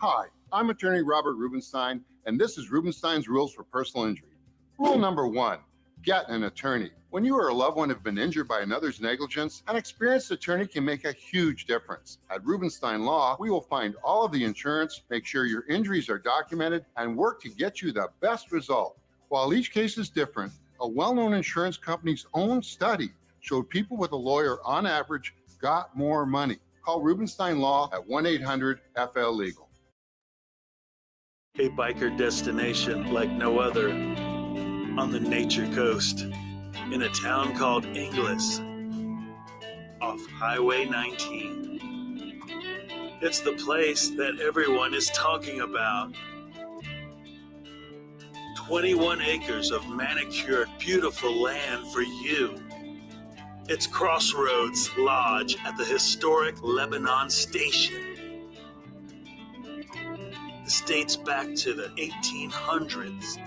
Hi, I'm attorney Robert Rubenstein, and this is Rubenstein's Rules for Personal Injury. Rule number 1, get an attorney. When you or a loved one have been injured by another's negligence, an experienced attorney can make a huge difference. At Rubenstein Law, we will find all of the insurance, make sure your injuries are documented, and work to get you the best result. While each case is different, a well-known insurance company's own study showed people with a lawyer on average got more money. Call Rubenstein Law at 1-800-FL-LEGAL. A biker destination like no other on the Nature Coast in a town called Inglis off Highway 19. It's the place that everyone is talking about. 21 acres of manicured, beautiful land for you. It's Crossroads Lodge at the historic Lebanon Station. This dates back to the 1800s.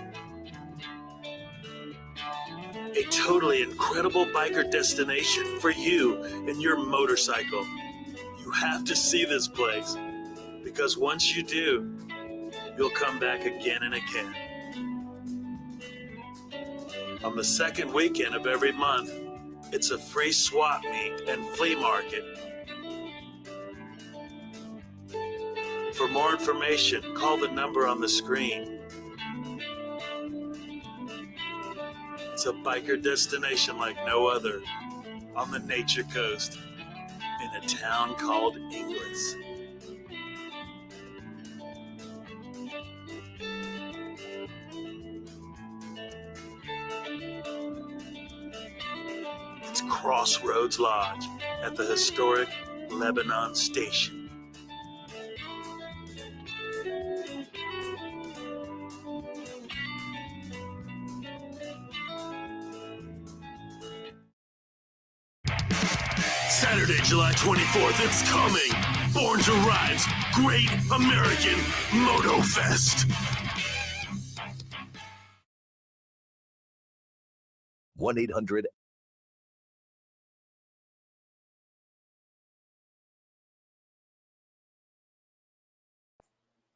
A totally incredible biker destination for you and your motorcycle. You have to see this place, because once you do, you'll come back again and again. On the second weekend of every month, it's a free swap meet and flea market. For more information, call the number on the screen. It's a biker destination like no other on the Nature Coast in a town called Inglis. It's Crossroads Lodge at the historic Lebanon Station. Saturday, July 24th, it's coming. Born to Ride's Great American Moto Fest. 1-800.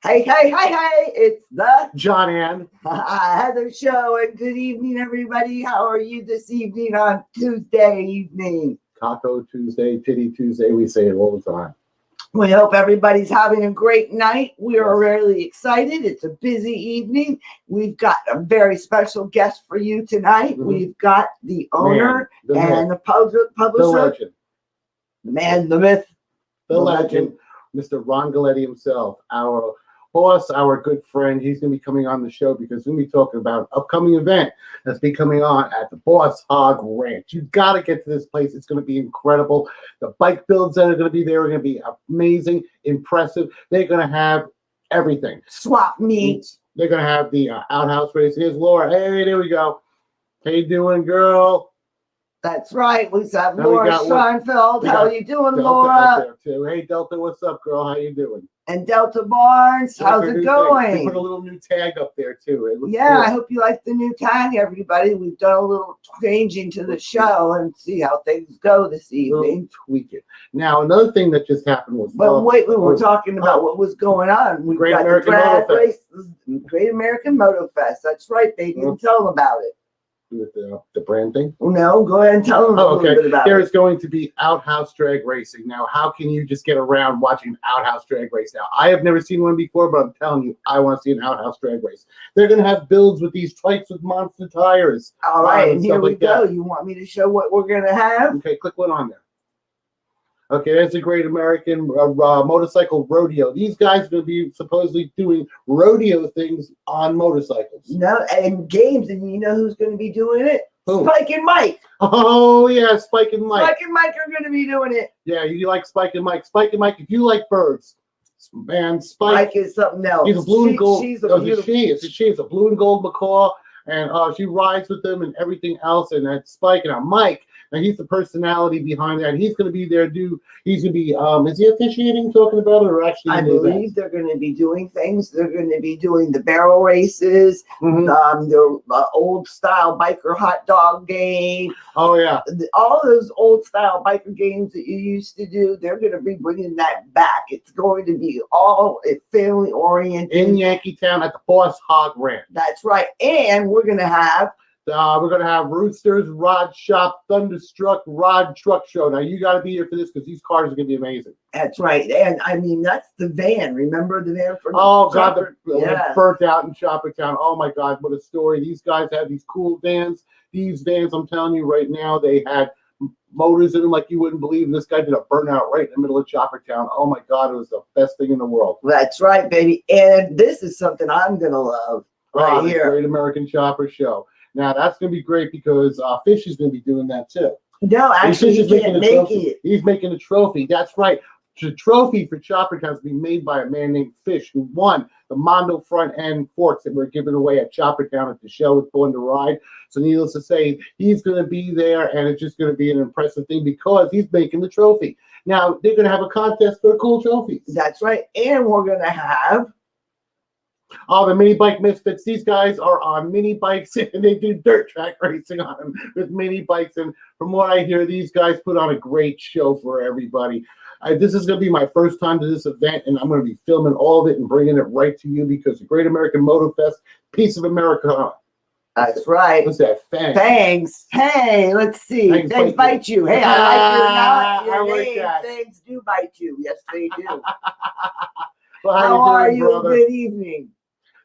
Hey, it's the John Ann. Heather Show, and good evening, everybody. How are you this evening on Tuesday evening? Taco Tuesday, Titty Tuesday, we say it all the time. We hope everybody's having a great night. We are really excited. It's a busy evening. We've got a very special guest for you tonight. Mhm. We've got the owner Man, the and myth, the publisher, the legend, the man, the myth, the legend, Mr. Ron Galletti himself, our boss, our good friend. He's going to be coming on the show because we're going to be talking about an upcoming event that's be coming on at the Boss Hog Ranch. You got to get to this place. It's going to be incredible. The bike builds that are going to be there are going to be amazing, impressive. They're going to have everything. swap meets. They're going to have the outhouse race. Here's Laura. Hey, there we go. How you doing, girl? That's right. We have Now we Laura got Scheinfeld. we How got are you doing, Delta out Laura? there too. Hey, Delta, what's up, girl? How you doing? And Delta Barnes. How's Like our it new thing. going? They put a little new tag up there too. It looks Yeah, I cool. hope you like the new tag, everybody. We've done a little changing to the show and see how things go this We'll evening. tweak it. Now, another thing that just happened was But wait, we were talking about what was going on. We've Great got American the drag Moto Fest. race, Great American Moto Fest. That's right, baby. Well- Tell them about it. with the brand thing. No, go ahead and tell them a Oh, little okay. bit about There it. is going to be outhouse drag racing. Now, how can you just get around watching outhouse drag race? Now, I have never seen one before, but I'm telling you, I want to see an outhouse drag race. They're going to have builds with these trikes with monster tires. All right, and and here stuff we like go. that. You want me to show what we're going to have? Okay, click one on there. Okay, there's the Great American Motorcycle Rodeo. These guys are going to be supposedly doing rodeo things on motorcycles. No, and games, and you know who's going to be doing it? Who? Spike and Mike. Oh, yeah, Spike and Mike. Spike and Mike are going to be doing it. Yeah, you like Spike and Mike. Spike and Mike, if you like birds, man, Spike, Mike is something else. he's a blue and gold. She's a It's beautiful. a blue and gold macaw, and she rides with them and everything else. And that's Spike. And now Mike, now he's the personality behind that. He's going to be there. He's going to be. Is he officiating, talking about it, or actually? I in the event? believe they're going to be doing things. They're going to be doing the barrel races, Mhm. the old style biker hot dog game, Oh yeah. all those old style biker games that you used to do. They're going to be bringing that back. It's going to be all family oriented. In Yankeetown at the Boss Hog Ranch. That's right. And we're going to have We're going to have Roosters, Rod Shop, Thunderstruck, Rod Truck Show. Now, you got to be here for this because these cars are going to be amazing. That's right. And I mean, that's the van. Remember the van for Oh, God, Chopper? the Yeah. burnt out in Choppertown. Oh, my God, what a story. These guys have these cool vans. These vans, I'm telling you right now, they had motors in them like you wouldn't believe. And this guy did a burnout right in the middle of Choppertown. Oh, my God, it was the best thing in the world. That's right, baby. And this is something I'm going to love right the here. Great American Chopper Show. Now, that's going to be great because Fish is going to be doing that, too. No, actually, Fish he is can't a make trophy. it. He's making a trophy. That's right. The trophy for Choppertown is being made by a man named Fish, who won the Mondo front end forks that were given away at Choppertown at the show with Born to Ride. So needless to say, he's going to be there, and it's just going to be an impressive thing because he's making the trophy. Now, they're going to have a contest for cool trophies. That's right. And we're going to have Oh, the mini bike misfits. These guys are on mini bikes and they do dirt track racing on them with mini bikes. And from what I hear, these guys put on a great show for everybody. This is going to be my first time to this event, and I'm going to be filming all of it and bringing it right to you because the Great American Moto Fest, piece of America. that's right. What's that? Fang. Fangs. Hey, let's see. Fangs Fangs bite bite you. Hey, I like your I like name. that. Fangs do bite you. Yes, they do. Well, How you are doing, you? brother? Good evening.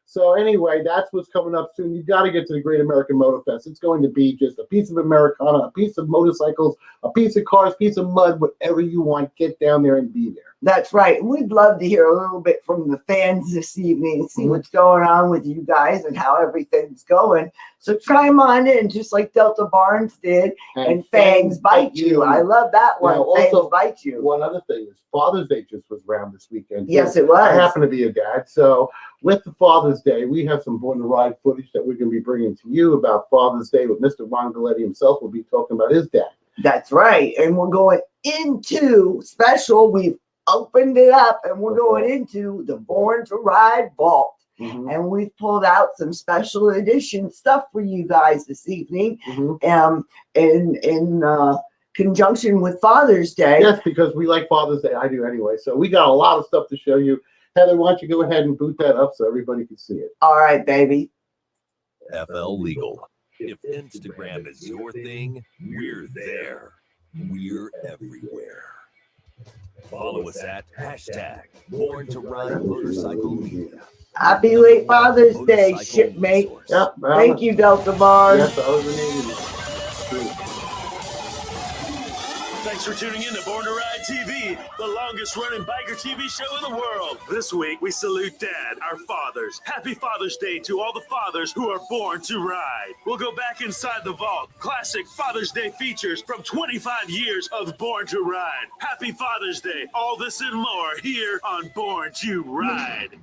So anyway, that's what's coming up soon. You got to get to the Great American Moto Fest. It's going to be just a piece of Americana, a piece of motorcycles, a piece of cars, piece of mud, whatever you want. Get down there and be there. That's right. We'd love to hear a little bit from the fans this evening, see what's going on with you guys and how everything's going. So chime on in, just like Delta Barnes did, and Fangs Bite You. I love that one. Now, Fangs also, Bite You. One other thing is Father's Day just was around this weekend. too. Yes, it I was. happen to be a dad, so with the Father's Day, we have some Born to Ride footage that we're going to be bringing to you about Father's Day with Mr. Ron Galletti himself. Will be talking about his dad. That's right. And we're going into special. We've opened it up and we're going into the Born to Ride vault. Mhm. And we've pulled out some special edition stuff for you guys this evening. Mhm. In conjunction with Father's Day. Yes, because we like Father's Day. I do anyway. So we got a lot of stuff to show you. Heather, why don't you go ahead and boot that up so everybody can see it? All right, baby. FL Legal. If Instagram is your thing, we're there. We're everywhere. Follow us at hashtag Born to Ride Motorcycle Media. Happy late Father's Day, Motorcycle shipmate. resource. Yep. Thank you, Delta Barnes. Yes, I was the name. Thanks for tuning in to Born to Ride TV, the longest running biker TV show in the world. This week, we salute Dad, our fathers. Happy Father's Day to all the fathers who are born to ride. We'll go back inside the vault. Classic Father's Day features from 25 years of Born to Ride. Happy Father's Day. All this and more here on Born to Ride.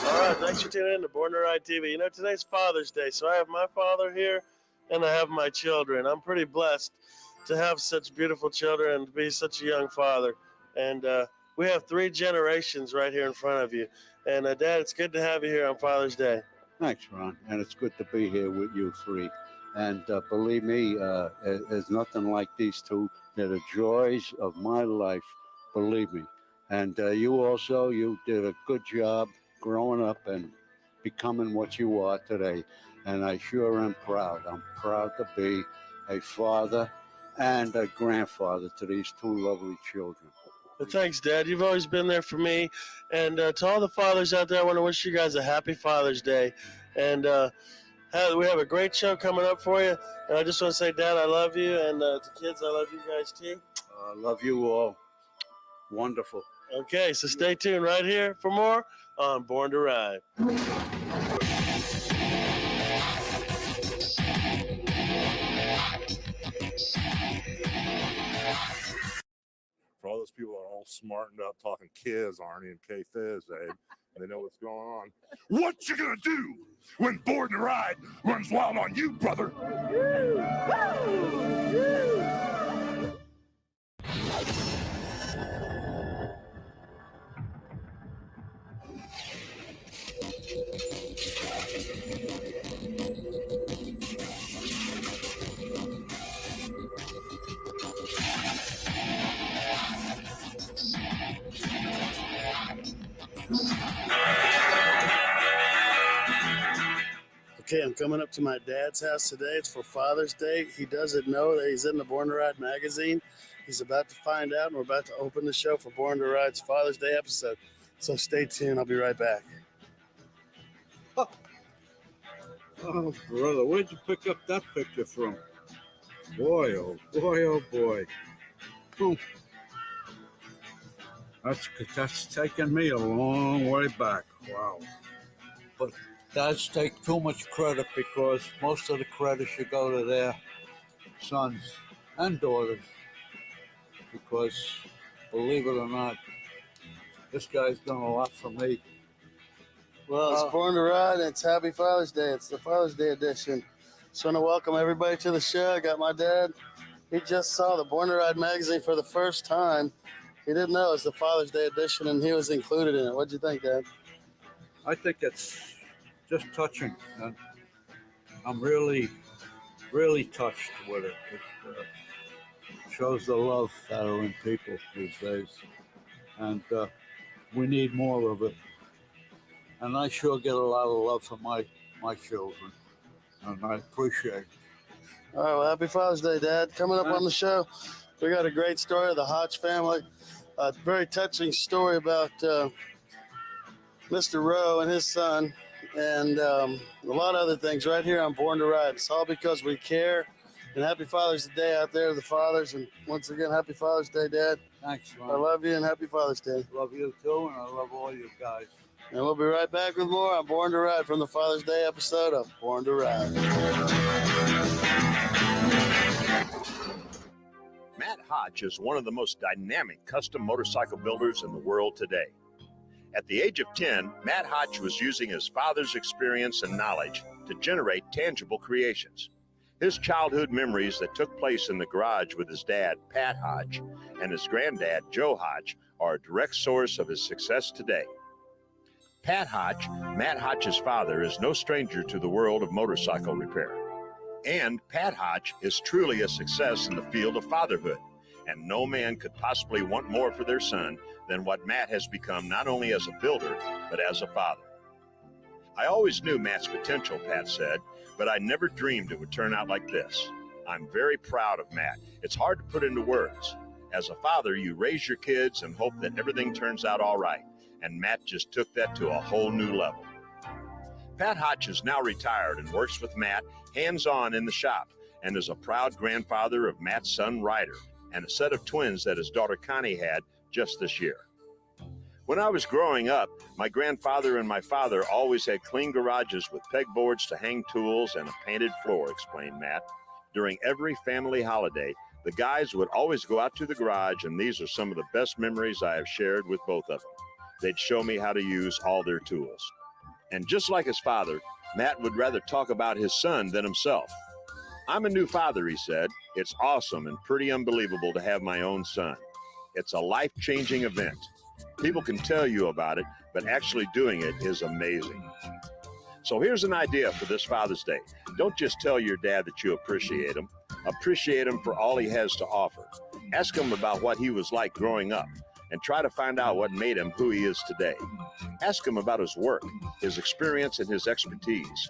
All right, thanks for tuning in to Born to Ride TV. You know, today's Father's Day, so I have my father here and I have my children. I'm pretty blessed to have such beautiful children and to be such a young father. And we have 3 generations right here in front of you. And Dad, it's good to have you here on Father's Day. Thanks, Ron, and it's good to be here with you 3. And believe me, there's nothing like these 2. They're the joys of my life, believe me. And you did a good job growing up and becoming what you are today. And I sure am proud. I'm proud to be a father and a grandfather to these 2 lovely children. Well, thanks, Dad. You've always been there for me. And to all the fathers out there, I want to wish you guys a happy Father's Day. And we have a great show coming up for you. And I just want to say, Dad, I love you. And to kids, I love you guys too. I love you all. Wonderful. Okay, so stay tuned right here for more on Born to Ride. For all those people that are all smartened up talking kids, Arnie and K-Fizz, Abe, they know what's going on. What you gonna do when Born to Ride runs wild on you, brother? Okay, I'm coming up to my dad's house today. It's for Father's Day. He doesn't know that he's in the Born to Ride magazine. He's about to find out, and we're about to open the show for Born to Ride's Father's Day episode. So stay tuned. I'll be right back. Oh, brother, where'd you pick up that picture from? Boy, oh boy, oh boy. That's taken me a long way back. Wow. But dads take too much credit because most of the credit should go to their sons and daughters. Because, believe it or not, this guy's done a lot for me. Well, it's Born to Ride, and it's Happy Father's Day. It's the Father's Day edition. Just want to welcome everybody to the show. I got my dad. He just saw the Born to Ride magazine for the first time. He didn't know it's the Father's Day edition, and he was included in it. What'd you think, Dad? I think it's just touching. And I'm really, really touched with it. It shows the love that are in people these days. And we need more of it. And I sure get a lot of love from my children. And I appreciate it. All right, well, happy Father's Day, Dad. Coming up on the show, we got a great story of the Hodge family. A very touching story about Mr. Rowe and his son, and a lot of other things right here on Born to Ride. It's all because we care. And happy Father's Day out there to the fathers. And once again, happy Father's Day, Dad. Thanks, I Ron. love you, and happy Father's Day. Love you too, and I love all you guys. And we'll be right back with more on Born to Ride from the Father's Day episode of Born to Ride. Matt Hotch is one of the most dynamic custom motorcycle builders in the world today. At the age of 10, Matt Hotch was using his father's experience and knowledge to generate tangible creations. His childhood memories that took place in the garage with his dad, Pat Hotch, and his granddad, Joe Hotch, are a direct source of his success today. Pat Hotch, Matt Hotch's father, is no stranger to the world of motorcycle repair. And Pat Hotch is truly a success in the field of fatherhood, and no man could possibly want more for their son than what Matt has become not only as a builder, but as a father. I always knew Matt's potential, Pat said, but I never dreamed it would turn out like this. I'm very proud of Matt. It's hard to put into words. As a father, you raise your kids and hope that everything turns out all right, and Matt just took that to a whole new level. Pat Hotch is now retired and works with Matt hands-on in the shop, and is a proud grandfather of Matt's son Ryder and a set of twins that his daughter Connie had just this year. When I was growing up, my grandfather and my father always had clean garages with pegboards to hang tools and a painted floor, explained Matt. During every family holiday, the guys would always go out to the garage, and these are some of the best memories I have shared with both of them. They'd show me how to use all their tools. And just like his father, Matt would rather talk about his son than himself. I'm a new father, he said. It's awesome and pretty unbelievable to have my own son. It's a life-changing event. People can tell you about it, but actually doing it is amazing. So here's an idea for this Father's Day. Don't just tell your dad that you appreciate him. Appreciate him for all he has to offer. Ask him about what he was like growing up, and try to find out what made him who he is today. Ask him about his work, his experience, and his expertise.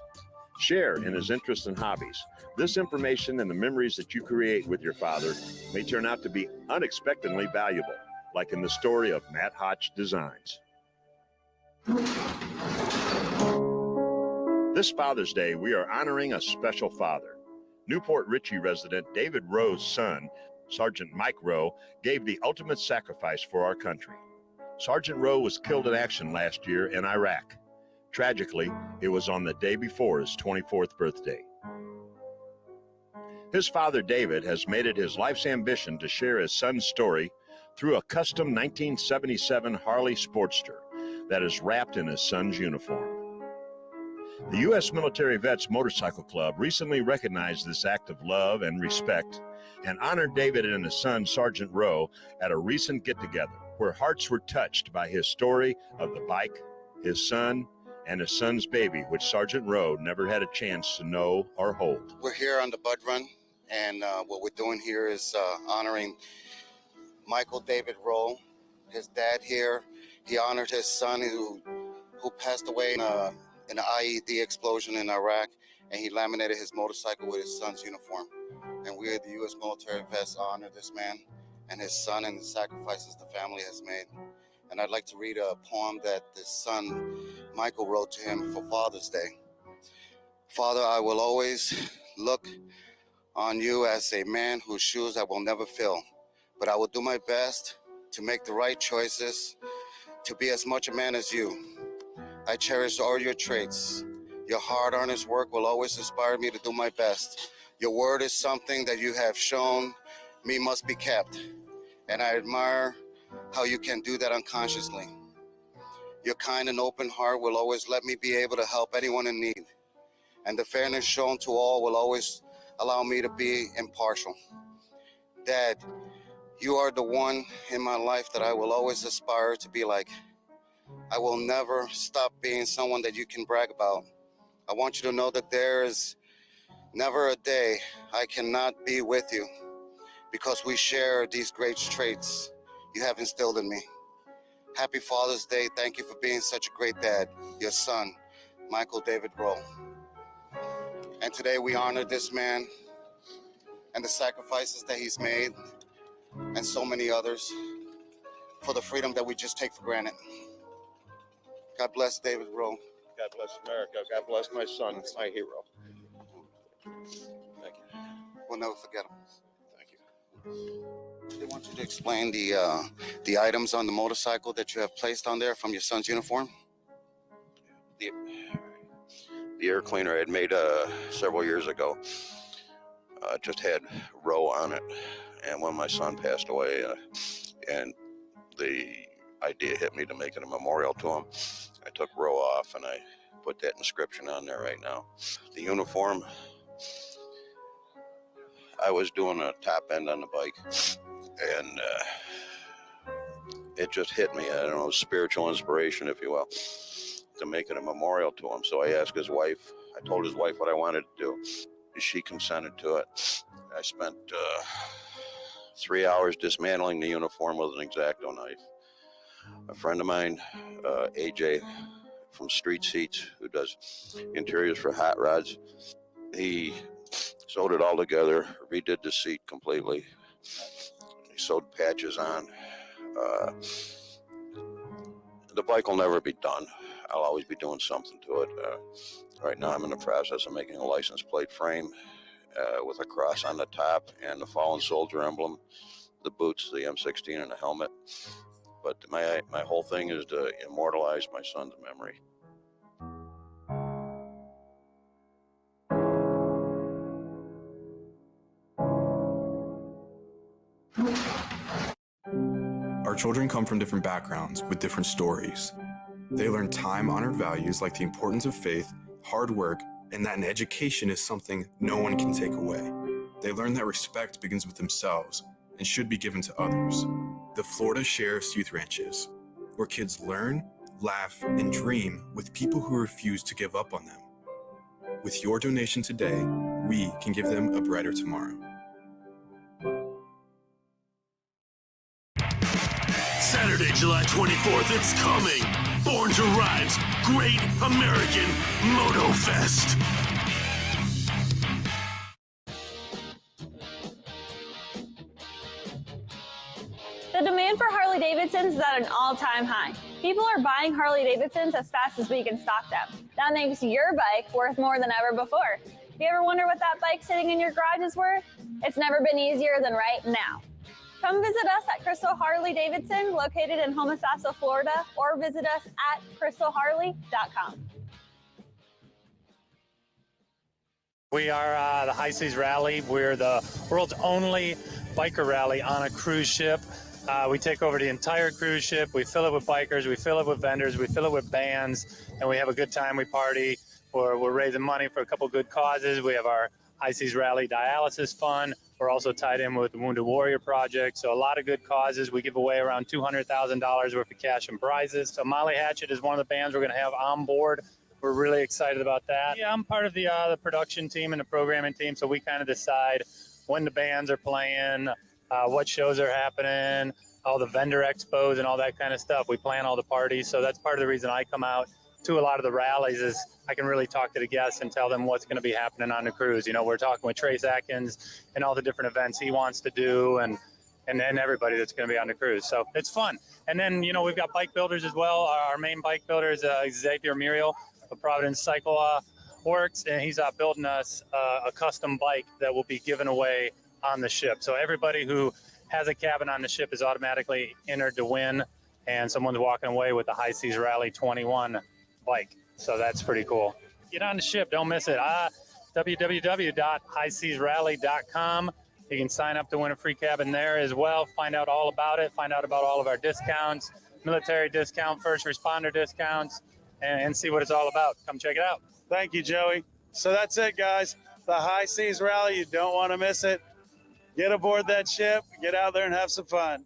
Share in his interests and hobbies. This information and the memories that you create with your father may turn out to be unexpectedly valuable, like in the story of Matt Hotch Designs. This Father's Day, we are honoring a special father. Newport Richey resident David Rowe's son, Sergeant Mike Rowe, gave the ultimate sacrifice for our country. Sergeant Rowe was killed in action last year in Iraq. Tragically, it was on the day before his 24th birthday. His father, David, has made it his life's ambition to share his son's story through a custom 1977 Harley Sportster that is wrapped in his son's uniform. The U.S. Military Vets Motorcycle Club recently recognized this act of love and respect and honored David and his son, Sergeant Rowe, at a recent get-together where hearts were touched by his story of the bike, his son, and his son's baby, which Sergeant Rowe never had a chance to know or hold. We're here on the Bud Run, and what we're doing here is honoring Michael David Rowe, his dad here. He honored his son who passed away in an IED explosion in Iraq, and he laminated his motorcycle with his son's uniform. And we at the U.S. Military Vets honor this man and his son and the sacrifices the family has made. And I'd like to read a poem that his son, Michael, wrote to him for Father's Day. Father, I will always look on you as a man whose shoes I will never fill, but I will do my best to make the right choices, to be as much a man as you. I cherish all your traits. Your hard, earnest work will always inspire me to do my best. Your word is something that you have shown me must be kept, and I admire how you can do that unconsciously. Your kind and open heart will always let me be able to help anyone in need, and the fairness shown to all will always allow me to be impartial. Dad, you are the one in my life that I will always aspire to be like. I will never stop being someone that you can brag about. I want you to know that there is never a day I cannot be with you, because we share these great traits you have instilled in me. Happy Father's Day. Thank you for being such a great dad. Your son, Michael David Rowe. And today we honor this man and the sacrifices that he's made, and so many others, for the freedom that we just take for granted. God bless David Rowe. God bless America. God bless my son, my hero. Thank you. We'll never forget him. Thank you. They want you to explain the items on the motorcycle that you have placed on there from your son's uniform. The air cleaner I had made several years ago just had Rowe on it, And when my son passed away, and the idea hit me to make it a memorial to him, I took row off and I put that inscription on there right now. The uniform, I was doing a top end on the bike, and it just hit me, I don't know, spiritual inspiration, if you will, to make it a memorial to him. So I asked his wife, I told his wife what I wanted to do. She consented to it. I spent 3 hours dismantling the uniform with an X-Acto knife. A friend of mine, AJ from Street Seats, who does interiors for hot rods, he sewed it all together, redid the seat completely. He sewed patches on. The bike will never be done. I'll always be doing something to it. Right now I'm in the process of making a license plate frame with a cross on the top and the fallen soldier emblem, the boots, the M16, and the helmet. But my whole thing is to immortalize my son's memory. Our children come from different backgrounds with different stories. They learn time-honored values like the importance of faith, hard work, and that an education is something no one can take away. They learn that respect begins with themselves and should be given to others. The Florida Sheriff's Youth Ranches, where kids learn, laugh, and dream with people who refuse to give up on them. With your donation today, we can give them a brighter tomorrow. Saturday, July 24th, it's coming. Born to Ride's Great American Moto Fest. The demand for Harley-Davidsons is at an all-time high. People are buying Harley-Davidsons as fast as we can stock them. That makes your bike worth more than ever before. If you ever wonder what that bike sitting in your garage is worth, it's never been easier than right now. Come visit us at Crystal Harley-Davidson, located in Homosassa, Florida, or visit us at crystalharley.com. We are the High Seas Rally. We're the world's only biker rally on a cruise ship. We take over the entire cruise ship. We fill it with bikers. We fill it with vendors. We fill it with bands, and we have a good time. We party. We're raising money for a couple good causes. We have our High Seas Rally Dialysis Fund. We're also tied in with the Wounded Warrior Project. So a lot of good causes. We give away around $200,000 worth of cash and prizes. So Molly Hatchet is one of the bands we're going to have on board. We're really excited about that. Yeah, I'm part of the production team and the programming team. So we kind of decide when the bands are playing, what shows are happening, all the vendor expos and all that kind of stuff. We plan all the parties. So that's part of the reason I come out to a lot of the rallies is I can really talk to the guests and tell them what's going to be happening on the cruise. You know, we're talking with Trace Atkins and all the different events he wants to do and everybody that's going to be on the cruise. So it's fun. And then, you know, we've got bike builders as well. Our main bike builder is Xavier Muriel of Providence Cycle Works, and he's building us a custom bike that will be given away on the ship. So everybody who has a cabin on the ship is automatically entered to win, and someone's walking away with the High Seas Rally 21 bike. So that's pretty cool. Get on the ship. Don't miss it. www.highseasrally.com. You can sign up to win a free cabin there as well. Find out all about it. Find out about all of our discounts, military discount, first responder discounts, and see what it's all about. Come check it out. Thank you, Joey. So that's it, guys. The High Seas Rally. You don't want to miss it. Get aboard that ship. Get out there and have some fun.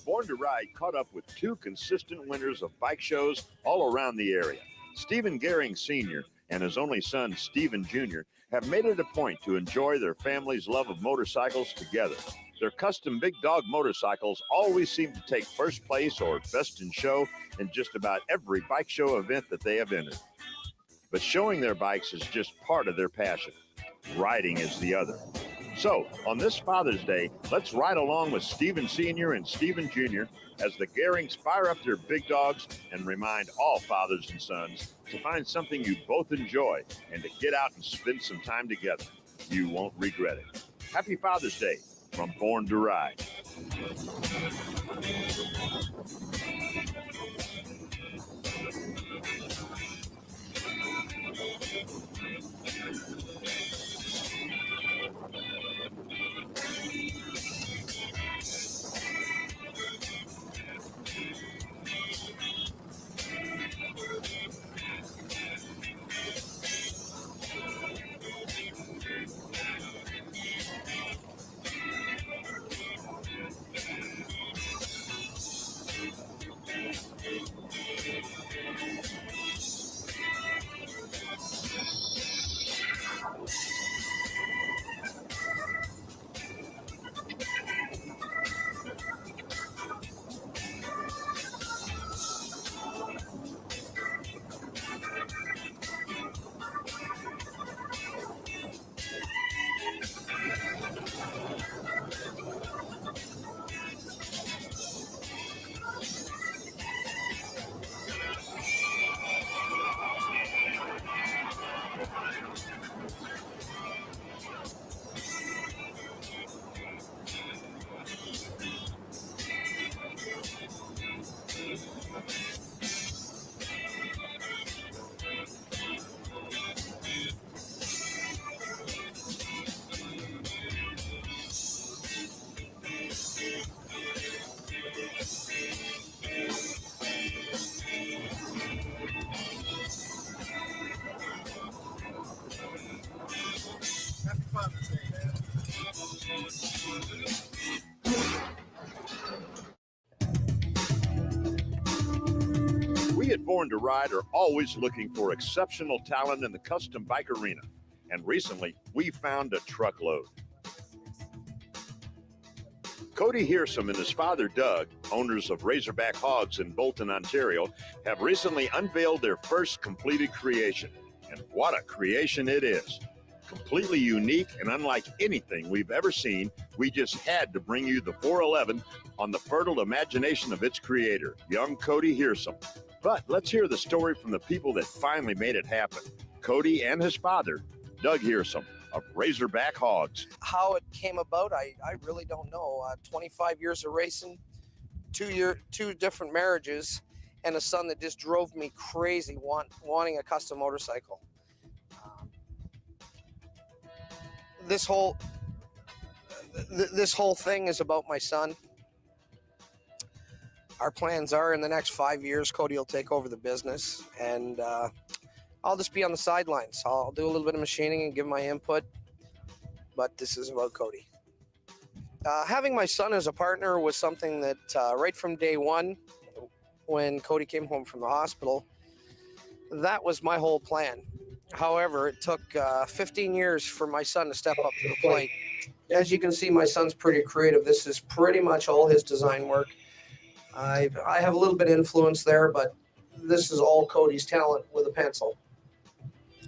Born to Ride caught up with two consistent winners of bike shows all around the area. Stephen Gehring Sr. and his only son, Stephen Jr., have made it a point to enjoy their family's love of motorcycles together. Their custom Big Dog motorcycles always seem to take first place or best in show in just about every bike show event that they have entered. But showing their bikes is just part of their passion. Riding is the other. So, on this Father's Day, let's ride along with Stephen Sr. and Stephen Jr. as the Garings fire up their big dogs and remind all fathers and sons to find something you both enjoy and to get out and spend some time together. You won't regret it. Happy Father's Day from Born to Ride. We at Born to Ride are always looking for exceptional talent in the custom bike arena. And recently, we found a truckload. Cody Hearsum and his father, Doug, owners of Razorback Hogs in Bolton, Ontario, have recently unveiled their first completed creation. And what a creation it is. Completely unique and unlike anything we've ever seen, we just had to bring you the 411 on the fertile imagination of its creator, young Cody Hearsum. But let's hear the story from the people that finally made it happen. Cody and his father, Doug Hearsum of Razorback Hogs. How it came about, I really don't know. 25 years of racing, two different marriages, and a son that just drove me crazy wanting a custom motorcycle. This whole thing is about my son. Our plans are in the next 5 years, Cody will take over the business, and I'll just be on the sidelines. I'll do a little bit of machining and give my input, but this is about Cody. Having my son as a partner was something that right from day one, when Cody came home from the hospital, that was my whole plan. However, it took 15 years for my son to step up to the plate. As you can see, my son's pretty creative. This is pretty much all his design work. I have a little bit of influence there, but this is all Cody's talent with a pencil.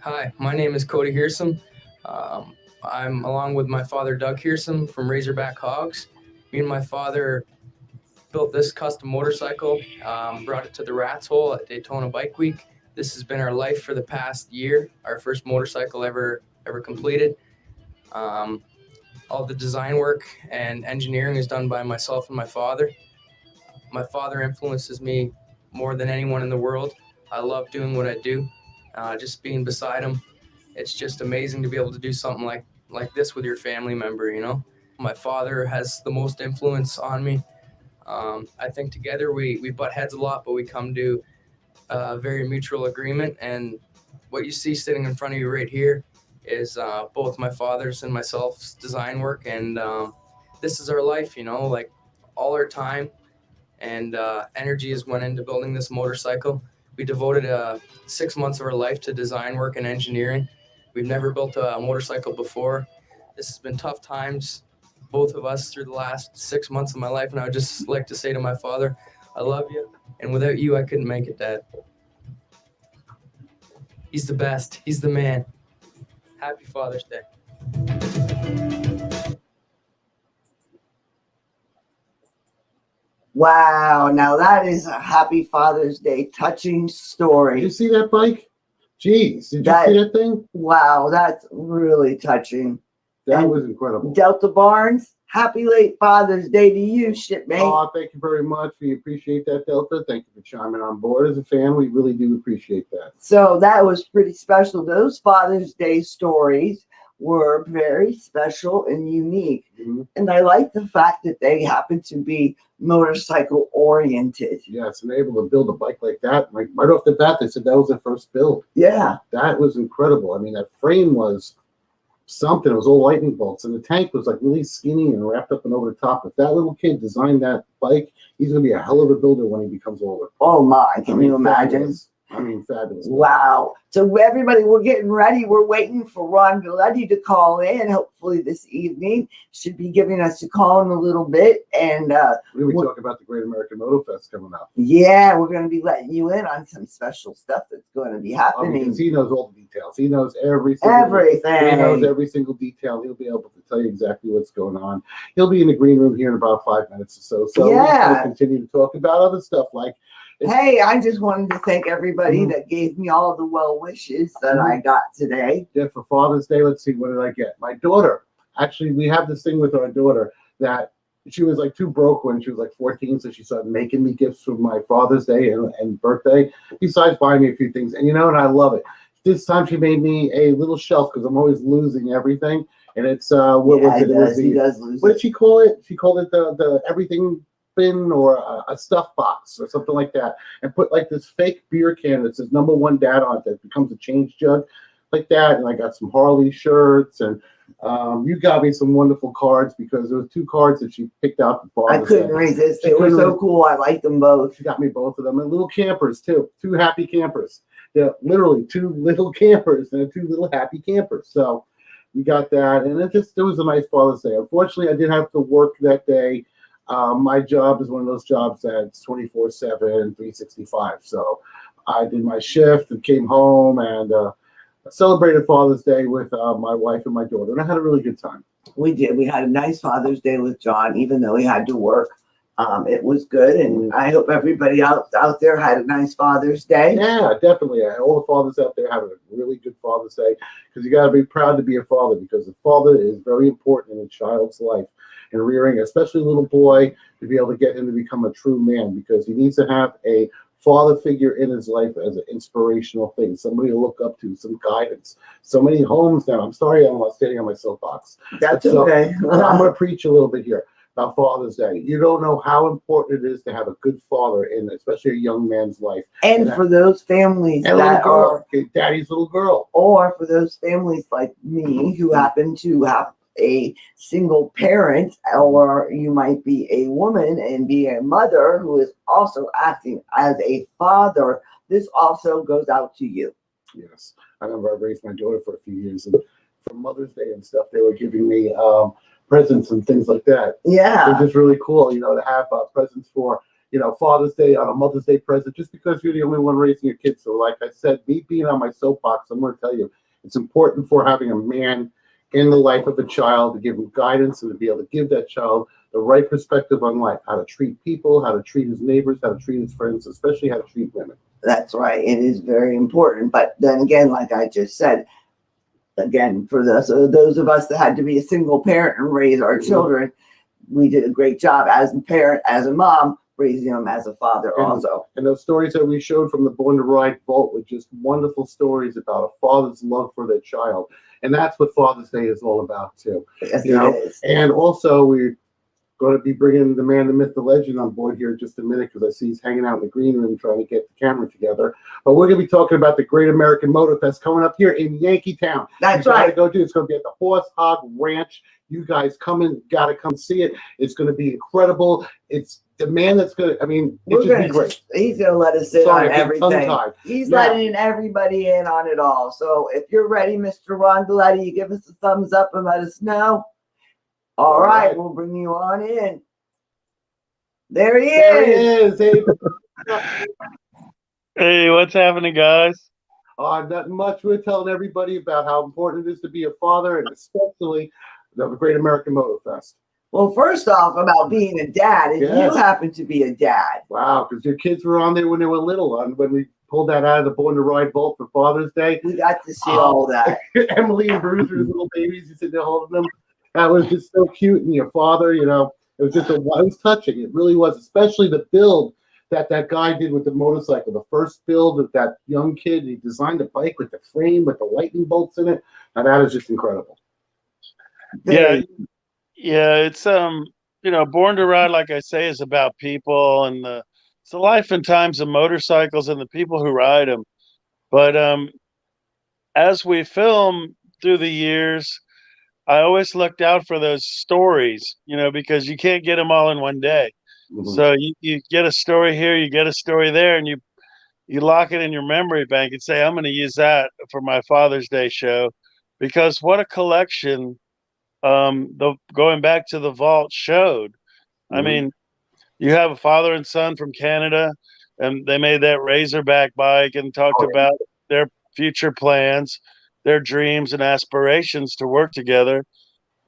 Hi, my name is Cody Hearsum. I'm along with my father, Doug Hearsum from Razorback Hogs. Me and my father built this custom motorcycle, brought it to the Rat's Hole at Daytona Bike Week. This has been our life for the past year, our first motorcycle ever completed. All the design work and engineering is done by myself and my father. My father influences me more than anyone in the world. I love doing what I do, just being beside him. It's just amazing to be able to do something like this with your family member, you know? My father has the most influence on me. I think together we butt heads a lot, but we come to a very mutual agreement. And what you see sitting in front of you right here is both my father's and myself's design work. And this is our life, you know, like all our time and energy has went into building this motorcycle. We devoted 6 months of our life to design work and engineering. We've never built a motorcycle before. This has been tough times, both of us, through the last 6 months of my life. And I would just like to say to my father, I love you. And without you, I couldn't make it, Dad. He's the best. He's the man. Happy Father's Day. Wow, now that is a happy Father's Day touching story. Did you see that bike? Jeez, did you see that thing? Wow, that's really touching. That And was incredible. Delta Barnes, happy late Father's Day to you, shipmate. Oh, thank you very much. We appreciate that, Delta. Thank you for chiming on board as a fan. We really do appreciate that. So that was pretty special. Those Father's Day stories were very special and unique. Mm-hmm. And I like the fact that they happen to be motorcycle oriented. Yes, and able to build a bike like that. Like right off the bat, they said that was their first build. Yeah. That was incredible. I mean, that frame was something. It was all lightning bolts, and the tank was like really skinny and wrapped up and over the top. If that little kid designed that bike, he's gonna be a hell of a builder when he becomes older. Oh my, can you imagine? Fabulous. I mean, fabulous. Wow. So everybody, we're getting ready. We're waiting for Ron Galletti to call in. Hopefully this evening. Should be giving us a call in a little bit. And We're gonna be talking about the Great American Moto Fest coming up. yeah, we're going to be letting you in on some special stuff that's going to be Oh, happening. because he knows all the details. He knows everything. He Everything. knows every single detail. He'll be able to tell you exactly what's going on. He'll be in the green room here in about 5 minutes or so. So we're just Yeah. gonna continue to talk about other stuff like Hey, I just wanted to thank everybody that gave me all the well wishes that I got today. Yeah, for Father's Day, let's see, what did I get? My daughter. Actually, we have this thing with our daughter that she was like too broke when she was like 14, so she started making me gifts for my Father's Day and birthday, besides buying me a few things. And you know, and I love it. This time she made me a little shelf because I'm always losing everything. And it's what was it? It was He does lose what did she call it? She called it the everything bin or a stuff box or something like that, and put like this fake beer can that says #1 Dad on it that becomes a change jug like that. And I got some Harley shirts, and you got me some wonderful cards because there were 2 cards that she picked out for I Father's couldn't Day. resist. She They were couldn't so resist. cool. I liked them both. She got me both of them, and little campers too. 2 happy campers. Yeah, literally 2 little campers and 2 little happy campers. So we got that, and it was a nice Father's Day. Unfortunately, I did have to work that day. My job is one of those jobs that's 24/7, 365. So I did my shift and came home and celebrated Father's Day with my wife and my daughter, and I had a really good time. We did. We had a nice Father's Day with John, even though he had to work. It was good, and I hope everybody out there had a nice Father's Day. Yeah, definitely. All the fathers out there having a really good Father's Day, because you got to be proud to be a father, because a father is very important in a child's life, and rearing, especially a little boy, to be able to get him to become a true man, because he needs to have a father figure in his life as an inspirational thing, somebody to look up to, some guidance. So many homes now. I'm sorry, I'm not standing on my soapbox. That's So, okay. I'm going to preach a little bit here about Father's Day. You don't know how important it is to have a good father in, especially a young man's life. And for those families And a little that girl, are, daddy's little girl. or for those families like me who happen to have a single parent, or you might be a woman and be a mother who is also acting as a father, this also goes out to you. Yes, I remember I raised my daughter for a few years, and for Mother's Day and stuff, they were giving me presents and things like that. Yeah. It's just really cool, to have presents for, Father's Day on a Mother's Day present, just because you're the only one raising your kids. So like I said, me being on my soapbox, I'm going to tell you, it's important for having a man in the life of a child to give him guidance and to be able to give that child the right perspective on life, how to treat people, how to treat his neighbors, how to treat his friends, especially how to treat women. That's right. It is very important. But then again, like I just said, again, for those of us that had to be a single parent and raise our children, we did a great job as a parent, as a mom, raising them as a father also. And those stories that we showed from the Born to Ride vault were just wonderful stories about a father's love for their child. And that's what Father's Day is all about too. Yes, You know? it is. And also we're going to be bringing the man, the myth, the legend on board here in just a minute, because I see he's hanging out in the green room trying to get the camera together. But we're going to be talking about the Great American Motor Fest coming up here in Yankeetown. That's You gotta right. Go do. It's going to be at the Horse Hog Ranch. You guys got to come see it. It's going to be incredible. It's the man that's going to, We're it's just gonna be great. he's gonna let us in Sorry, on I get everything. tongue-tied. He's Now- letting everybody in on it all. So if you're ready, Mr. Ron Galletti, you give us a thumbs up and let us know. All right, we'll bring you on in. There he There he is. is. Hey, Hey, what's happening, guys? Nothing much. We're telling everybody about how important it is to be a father, and especially the Great American Motor Fest. Well, first off, about being a dad, and Yes. you happen to be a dad. Wow, because your kids were on there when they were little, when we pulled that out of the Born to Ride vault for Father's Day. We got to see all that. Emily and Bruce were little babies. You sit there holding them. That was just so cute. And your father, it was just it was touching. It really was, especially the build that guy did with the motorcycle. The first build of that young kid, he designed a bike with the frame with the lightning bolts in it. And that is just incredible. Yeah, it's Born to Ride, like I say, is about people and it's the life and times of motorcycles and the people who ride them. But as we film through the years, I always looked out for those stories, because you can't get them all in one day. Mhm. So you get a story here, you get a story there, and you lock it in your memory bank and say, I'm going to use that for my Father's Day show, because what a collection going back to the vault showed. I Mhm. mean, you have a father and son from Canada, and they made that Razorback bike and talked about their future plans, their dreams and aspirations to work together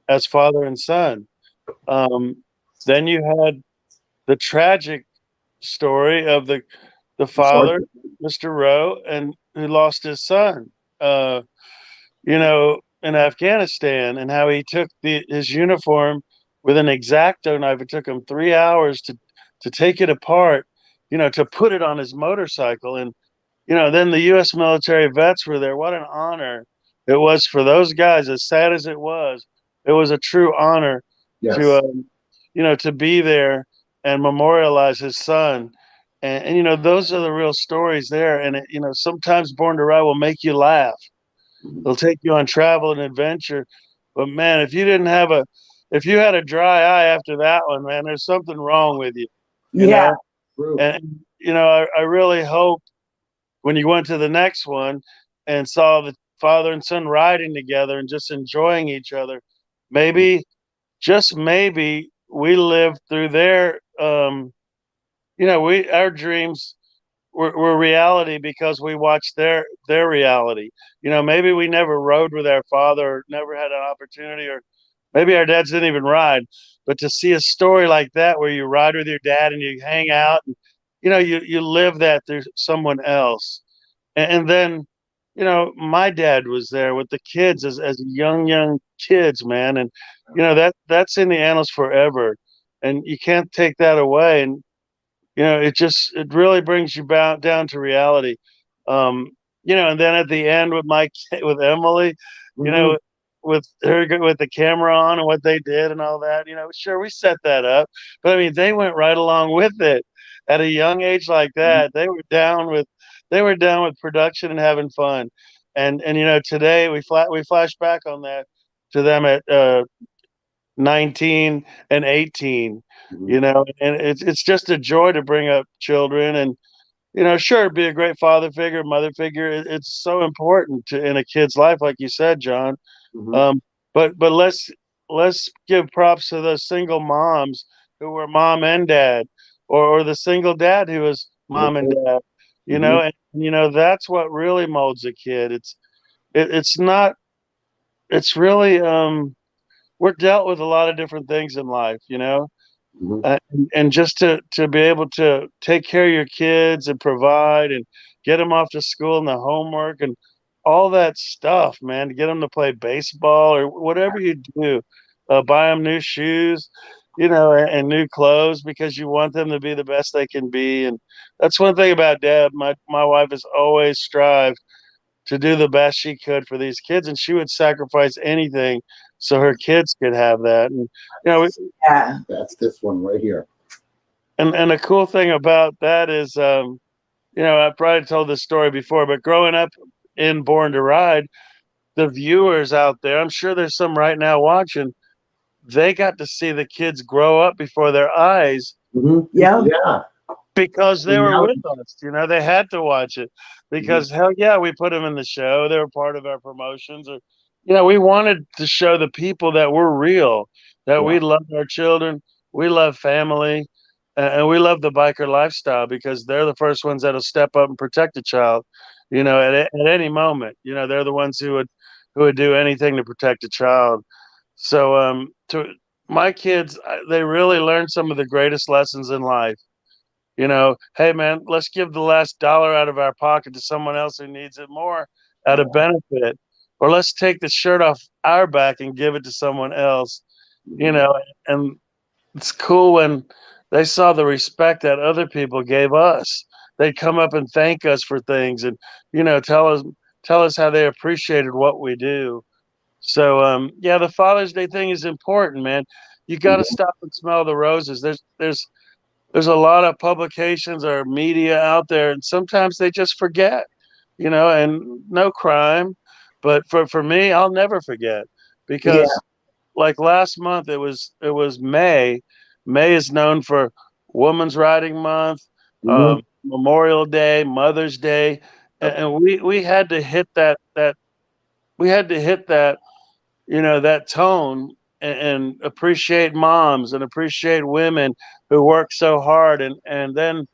as father and son. Then you had the tragic story of the father, Mr. Rowe, and who lost his son, in Afghanistan, and how he took his uniform with an X-Acto knife. It took him 3 hours to take it apart, to put it on his motorcycle. And, then the U.S. military vets were there. What an honor it was for those guys. As sad as it was a true honor Yes. to be there and memorialize his son. And those are the real stories there. And, sometimes Born to Ride will make you laugh. They'll take you on travel and adventure. But man, if you had a dry eye after that one, man, there's something wrong with you. you Yeah. know? And, I really hope when you went to the next one and saw the father and son riding together and just enjoying each other, maybe, just maybe, we lived through their, our dreams were reality because we watched their reality. Maybe we never rode with our father, or never had an opportunity, or maybe our dads didn't even ride. But to see a story like that where you ride with your dad and you hang out, and, you live that through someone else. And then, my dad was there with the kids as young kids, man. And, that's in the annals forever. And you can't take that away. And, it really brings you down to reality. And then at the end with with Emily, Mhm. with her, with the camera on and what they did and all that, sure, we set that up, but I mean, they went right along with it at a young age like that. They were down with production and having fun. And, today we flash back on that to them at, 19 and 18, and it's just a joy to bring up children. And, sure, be a great father figure, mother figure. It's so important in a kid's life, like you said, John. Mhm. But let's give props to those single moms who were mom and dad, or the single dad who was mom and dad. Mhm. And that's what really molds a kid. It's not. It's really we're dealt with a lot of different things in life, Mhm. and just to be able to take care of your kids and provide and get them off to school and the homework and all that stuff, man, to get them to play baseball or whatever you do, buy them new shoes, and new clothes because you want them to be the best they can be. And that's one thing about Dad. My wife has always strived to do the best she could for these kids, and she would sacrifice anything so her kids could have that. And, Yeah. That's this one right here. and the cool thing about that is, I probably told this story before, but growing up in Born to Ride, the viewers out there, I'm sure there's some right now watching, they got to see the kids grow up before their eyes. Mhm. Yeah. Yeah. Because they And were now- with us, they had to watch it because hell yeah, we put them in the show. They were part of our promotions, or, we wanted to show the people that we're real, that we Yeah. love our children, we love family, and we love the biker lifestyle because they're the first ones that'll step up and protect the child. You know, at any moment, you know, they're the ones who would do anything to protect a child. So, to my kids, they really learned some of the greatest lessons in life. You know, hey man, let's give the last dollar out of our pocket to someone else who needs it more out of benefit, or let's take the shirt off our back and give it to someone else. You know, and it's cool when they saw the respect that other people gave us. They'd come up and thank us for things, and you know, tell us how they appreciated what we do. So, yeah, the Father's Day thing is important, man. You got to stop and smell the roses. There's a lot of publications or media out there, and sometimes they just forget, you know, and no crime. But for me, I'll never forget because like last month it was May. May is known for Women's Writing Month, Memorial Day, Mother's Day, and we had to hit that we had to hit that, you know, that tone and appreciate moms and appreciate women who work so hard, and then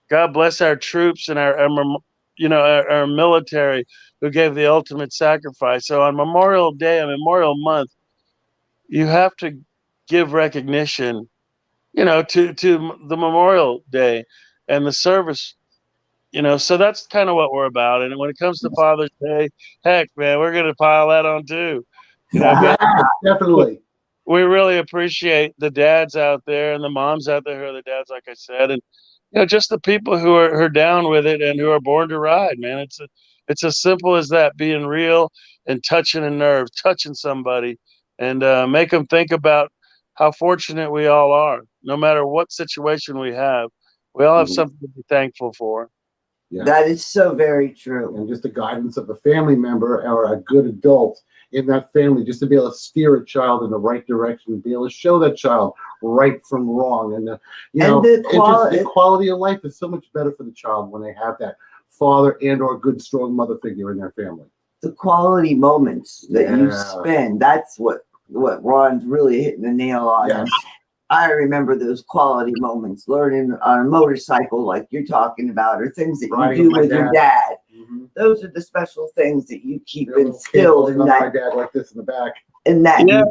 God bless our troops and our military who gave the ultimate sacrifice. So on Memorial Day and Memorial Month, you have to give recognition, you know, to the Memorial Day and the service, you know. So that's kind of what we're about. And when it comes to Father's Day, heck, man, we're gonna pile that on too. You know, Yeah, definitely. we really appreciate the dads out there and the moms out there who are the dads, like I said, and you know, just the people who are down with it and who are born to ride, man. It's as simple as that, being real and touching a nerve, touching somebody, and make them think about how fortunate we all are. No matter what situation we have something to be thankful for. Yeah. That is so very true. And just the guidance of a family member or a good adult in that family, just to be able to steer a child in the right direction, be able to show that child right from wrong. And, the quality of life is so much better for the child when they have that father and or good, strong mother figure in their family. The quality moments that you spend, that's what Ron's really hitting the nail on. Yes. I remember those quality moments, learning on a motorcycle like you're talking about, or things that you do with your dad. Those are the special things that you keep instilled in that. My dad like this in the back. In that. Yeah,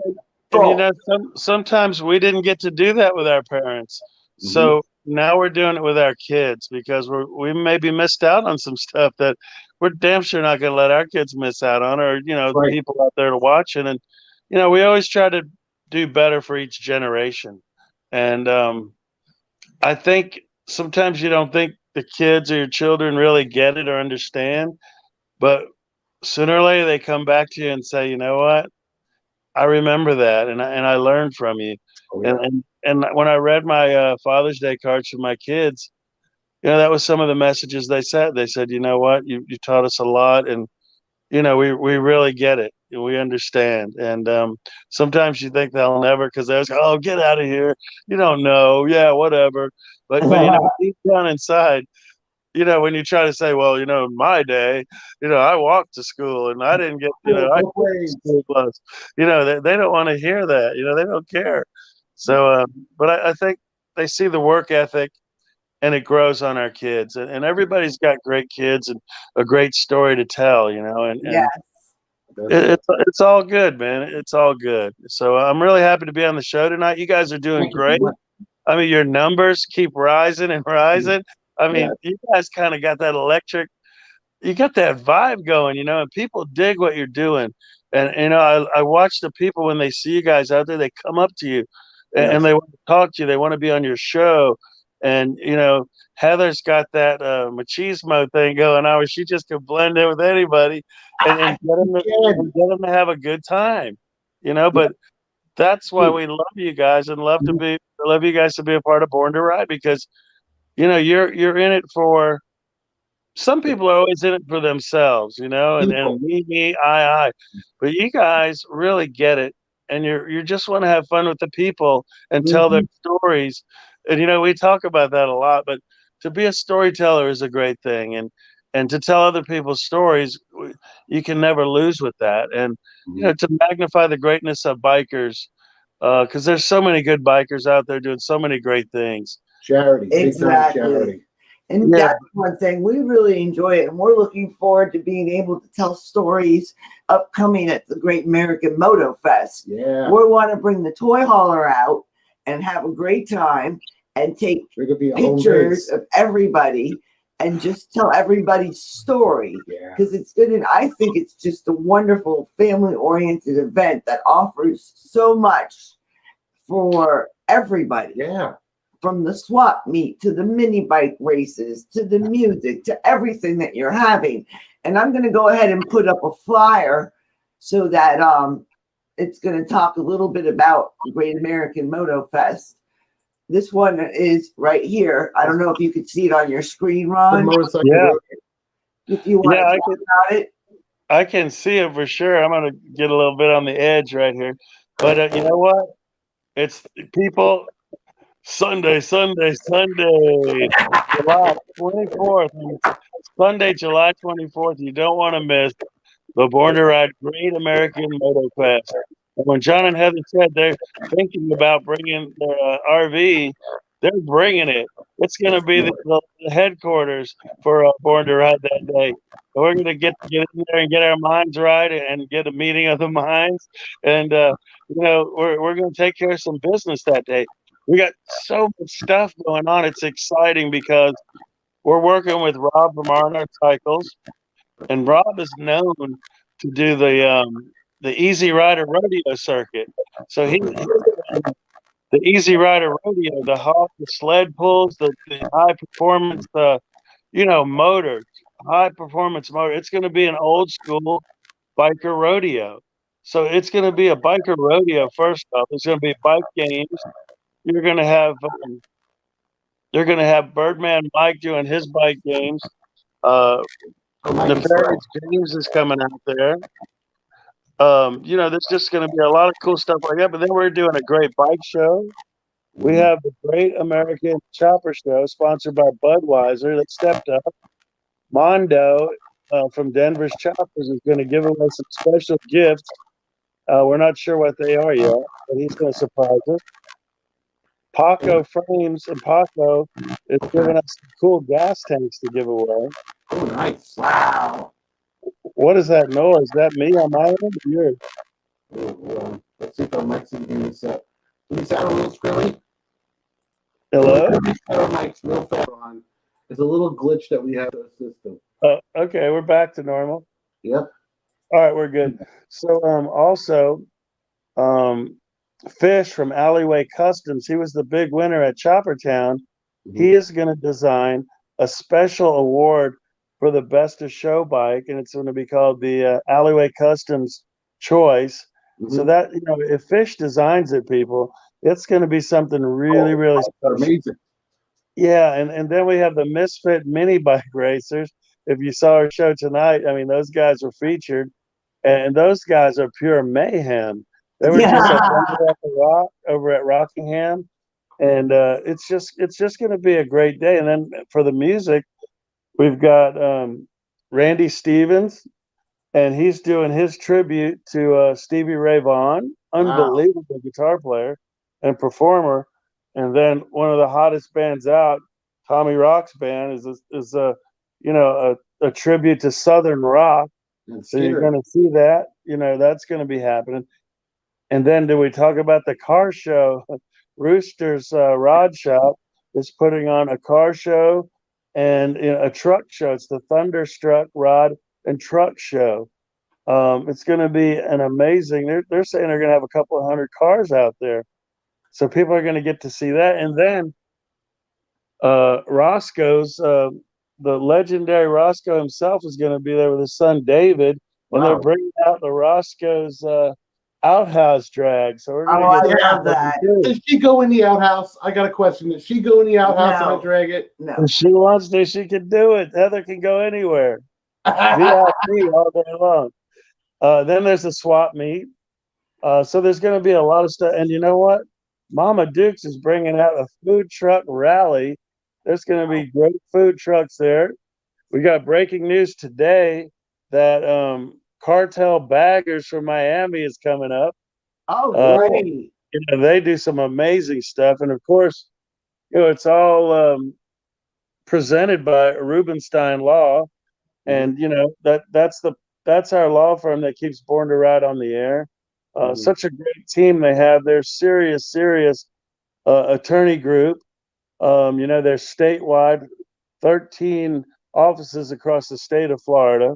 and you know, sometimes we didn't get to do that with our parents. So now we're doing it with our kids because we maybe missed out on some stuff that we're damn sure not going to let our kids miss out on, or, you know, the people out there to watching. And, you know, we always try to do better for each generation. And I think sometimes you don't think the kids or your children really get it or understand, but sooner or later they come back to you and say, you know what, I remember that, and I learned from you. And when I read my Father's Day cards for my kids, you know, that was some of the messages they said. They said, you know what, you taught us a lot, and you know, we really get it. We understand. And sometimes you think they'll never, because they're like, oh, get out of here. You don't know. Yeah, whatever. But you know, deep down inside, you know, when you try to say, well, you know, in my day, you know, I walked to school and I didn't get, you know, I went to school bus. You know, they don't want to hear that. You know, they don't care. So, but I think they see the work ethic, and it grows on our kids. And everybody's got great kids and a great story to tell, you know, and it's all good, man. It's all good. So I'm really happy to be on the show tonight. You guys are doing great. I mean, your numbers keep rising and rising. I mean, you guys kind of got that you got that vibe going, you know, and people dig what you're doing. And, you know, I watch the people when they see you guys out there, they come up to you and they want to talk to you. They want to be on your show. And, you know, Heather's got that machismo thing going on where she just can blend in with anybody and get them to have a good time, you know. But that's why we love you guys and love you guys to be a part of Born to Ride, because, you know, you're in it for, some people are always in it for themselves, you know, and me, I. But you guys really get it, and you just want to have fun with the people and tell their stories. And, you know, we talk about that a lot, but to be a storyteller is a great thing. And to tell other people's stories, you can never lose with that. And, you know, to magnify the greatness of bikers, because there's so many good bikers out there doing so many great things. Charity. Exactly. Charity. And Yeah. that's one thing, we really enjoy it, and we're looking forward to being able to tell stories upcoming at the Great American Moto Fest. Yeah. We want to bring the toy hauler out and have a great time and take We're gonna be a home pictures base. of everybody and just tell everybody's story. Yeah. Because it's good, and I think it's just a wonderful family-oriented event that offers so much for everybody. Yeah. From the swap meet to the mini bike races to the music to everything that you're having. And I'm going to go ahead and put up a flyer so that it's going to talk a little bit about Great American Moto Fest. This one is right here. I don't know if you can see it on your screen, The Ron. motorcycle. Yeah. road. If you want Yeah, to I talk can, about it. I can see it for sure. I'm going to get a little bit on the edge right here. But you know what? It's people, Sunday, July 24th. Sunday, July 24th. You don't want to miss the Born to Ride Great American Moto Fest. And when John and Heather said they're thinking about bringing their RV, they're bringing it. It's going to be the headquarters for Born to Ride that day. And we're going to get in there and get our minds right and get a meeting of the minds. And, we're going to take care of some business that day. We got so much stuff going on. It's exciting because we're working with Rob from Arnold Cycles, and Rob is known to do the Easy Rider Rodeo circuit. So he the Easy Rider Rodeo, the sled pulls, the high performance, motors, high performance motor. It's going to be an old school biker rodeo. So it's going to be a biker rodeo. First off, it's going to be bike games. You're going to have Birdman Mike doing his bike games. Nefarious James is coming out there. There's just going to be a lot of cool stuff like that. But then we're doing a great bike show. We have the Great American Chopper Show sponsored by Budweiser that stepped up. Mondo from Denver's Choppers is going to give away some special gifts. We're not sure what they are yet, but he's going to surprise us. Paco Frames and Paco is giving us some cool gas tanks to give away. Oh, nice. Wow. What is that noise? Is that me on my end? Yours? Let's see if our mic's in this up. Do we sound a little squirrely? Hello? Our mic's real fast on. It's a little glitch that we have in the system. Okay, we're back to normal. Yep. All right, we're good. So also Fish from Alleyway Customs, he was the big winner at Chopper Town. He is going to design a special award for the best of show bike, and it's going to be called the Alleyway Customs Choice. So that, if Fish designs it, people, it's going to be something really, really special. Amazing. Yeah, and then we have the Misfit Mini Bike Racers. If you saw our show tonight, I mean, those guys were featured, and those guys are pure mayhem. They were just over at Rockingham, and it's just going to be a great day. And then for the music, we've got Randy Stevens, and he's doing his tribute to Stevie Ray Vaughan, unbelievable guitar player and performer. And then one of the hottest bands out, Tommy Rock's band, is a tribute to Southern rock. So you're going to see that. That's going to be happening. And then do we talk about the car show? Rooster's Rod Shop is putting on a car show and a truck show. It's the Thunderstruck Rod and Truck Show. It's going to be an amazing. They're saying they're going to have a couple of 100 cars out there, so people are going to get to see that. And then Roscoe's, the legendary Roscoe himself, is going to be there with his son David, and they're bringing out the Roscoe's outhouse drag. So we're going to get that. Does she go in the outhouse? I got a question. Does she go in the outhouse and I drag it? No. If she wants to, she can do it. Heather can go anywhere. VIP all day long. Then there's the swap meet. So there's going to be a lot of stuff. And you know what? Mama Dukes is bringing out a food truck rally. There's going to be great food trucks there. We got breaking news today that Cartel Baggers from Miami is coming up. Oh, great. They do some amazing stuff. And of course, it's all presented by Rubenstein Law, and you know that's our law firm that keeps Born to Ride on the air. Such a great team they have. They're serious attorney group. You know, they're statewide, 13 offices across the state of Florida.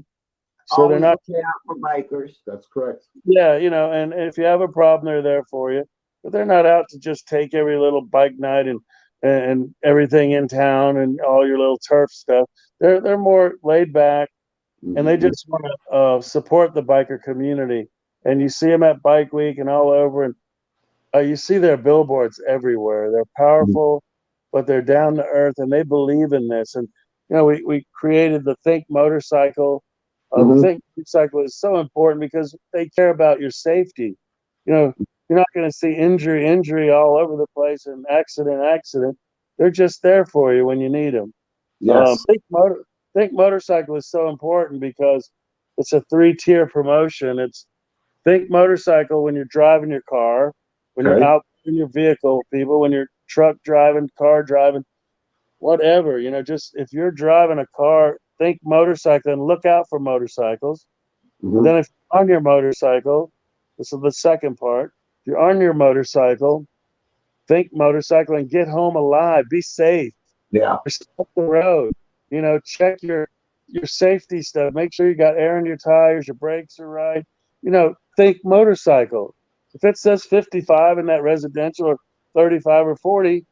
So they're not looking out for bikers. That's correct. Yeah, you know, and if you have a problem, they're there for you. But they're not out to just take every little bike night and everything in town and all your little turf stuff. They're more laid back, and they just want to support the biker community. And you see them at Bike Week and all over, and you see their billboards everywhere. They're powerful, but they're down to earth, and they believe in this. And you know, we created the Think Motorcycle. The Think Motorcycle is so important because they care about your safety. You know, you're not going to see injury all over the place and accident. They're just there for you when you need them. Yes. Think Motorcycle is so important because it's a 3-tier promotion. It's Think Motorcycle when you're driving your car, when you're out in your vehicle, people, when you're truck driving, car driving, whatever, you know, just if you're driving a car, think motorcycle and look out for motorcycles. Then if you're on your motorcycle, this is the second part. If you're on your motorcycle, think motorcycle and get home alive. Be safe. Yeah. Stop the road. You know, check your safety stuff. Make sure you got air in your tires, your brakes are right. You know, think motorcycle. If it says 55 in that residential or 35 or 40,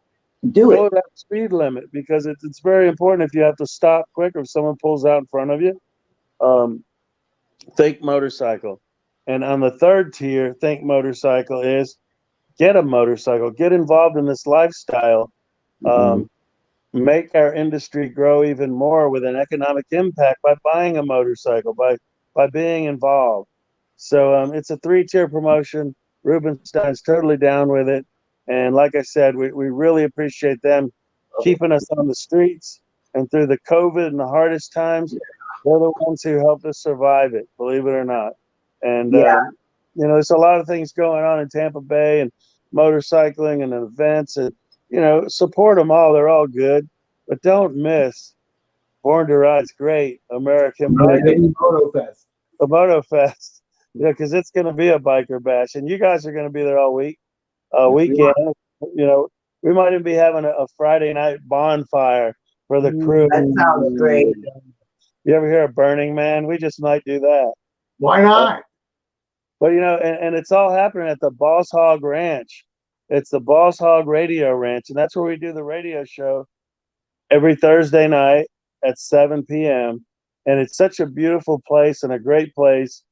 go that speed limit because it's very important if you have to stop quick or if someone pulls out in front of you. Think motorcycle. And on the third tier, think motorcycle is get a motorcycle, get involved in this lifestyle, make our industry grow even more with an economic impact by buying a motorcycle, by being involved. So it's a 3-tier promotion. Rubenstein's totally down with it. And like I said, we really appreciate them keeping us on the streets and through the COVID and the hardest times. They're the ones who helped us survive it, believe it or not. And, you know, there's a lot of things going on in Tampa Bay and motorcycling and events and, you know, support them all. They're all good, but don't miss Born to Ride's great American Moto Fest. The Moto Fest, you know, because it's going to be a biker bash and you guys are going to be there all week. Weekend, you know, we might even be having a Friday night bonfire for the crew. That sounds great. You ever hear of Burning Man? We just might do that. Why not? But you know, and it's all happening at the Boss Hog Ranch. It's the Boss Hog Radio Ranch, and that's where we do the radio show every Thursday night at 7 p.m. And it's such a beautiful place and a great place.